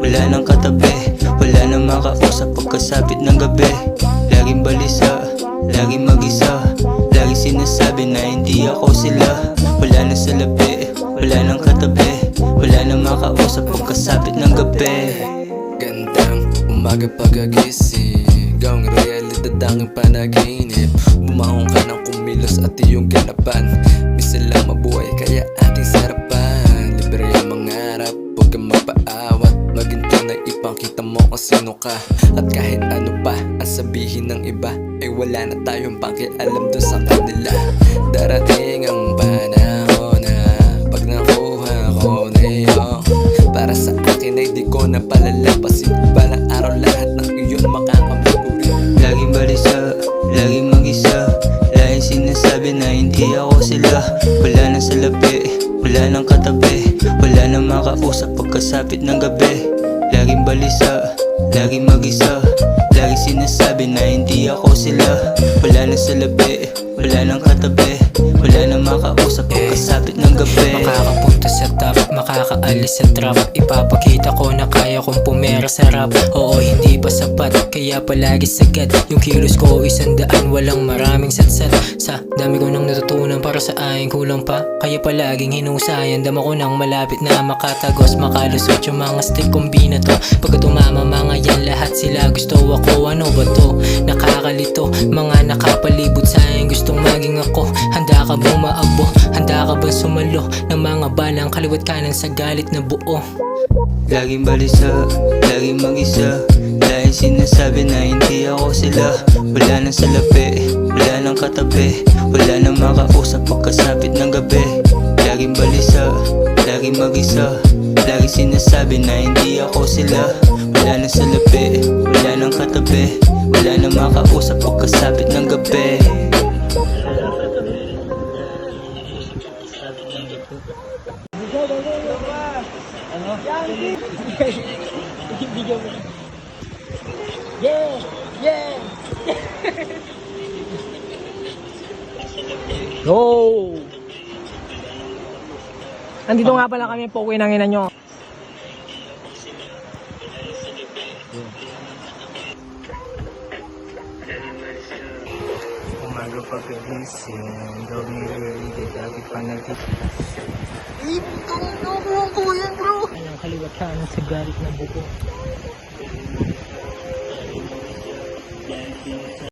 wala nang katabi, wala nang makausap pagkasapit ng gabi. Laging balisa, laging mag-isa, laging sinasabi na hindi ako sila. Wala nang salapi, wala nang katabi, wala nang makausap pagkasapit ng gabi. Gandang umaga pagkagising, gawang realidad ang panaginip. Bumahong ka ng kumilos at iyong ganapan. Bisa lang mabuhay kaya ating sarapan. Libre ang mangarap, huwag kang magpaawat. Maging tunay ipangkita mo kung sino ka. At kahit ano pa ang sabihin ng iba, ay wala na tayong pakialam dun sa kanila. Darating ang panahon na pag nakuha ko na iyo, para sa akin ay di ko na palalapasin. Balang araw lahat ng iyon makakamuli. Laging balisa, laging mag-isa, laging sinasabi na hindi ako sila. Wala nang salapi, wala nang katabi, wala nang makausap pagkasapit ng gabi. Laging balisa, laging mag-isa, laging sinasabi na hindi ako sila. Wala nang salapi, wala nang katabi, wala nang makausap pagkasapit ng gabi. Makakapunta sa top, makakaalis sa trap. Ipapakita ko na kaya kong pumera sa rap. Oo, hindi pa sapat, kaya palagi sagad. Yung kilos ko 100, walang maraming satsat. Sa dami ko nang natutunan para sa aking kulang pa, kaya palaging hinusayan. Dama ko nang malapit na makatagos, makalusot yung mga stick kombina to. Pagka tumama mga yan lahat sila gusto ako. Ano ba to? Nakakalito, mga nakapalibot sa akin gustong maging ako. Handa ka bang maabo? Handa ka bang sumalo ng mga balang kaliwat kanan sa galit na buo? Laging balisa, laging mag-isa, laging sinasabi na hindi ako sila. Wala nang salapi, wala nang katabi, wala nang makausap pagkasapit ng gabi. Laging balisa, laging mag-isa, laging sinasabi na hindi ako sila. Wala nang salapi, wala nang katabi, wala nang makausap pagkasapit ng gabi. Yeah! Yeah! Go! Andito nga pala kami po, kinangina nyo. Umaga pagkagising, gawin realidad, lagi pa Ang kaliwat kanan sa galit na buko.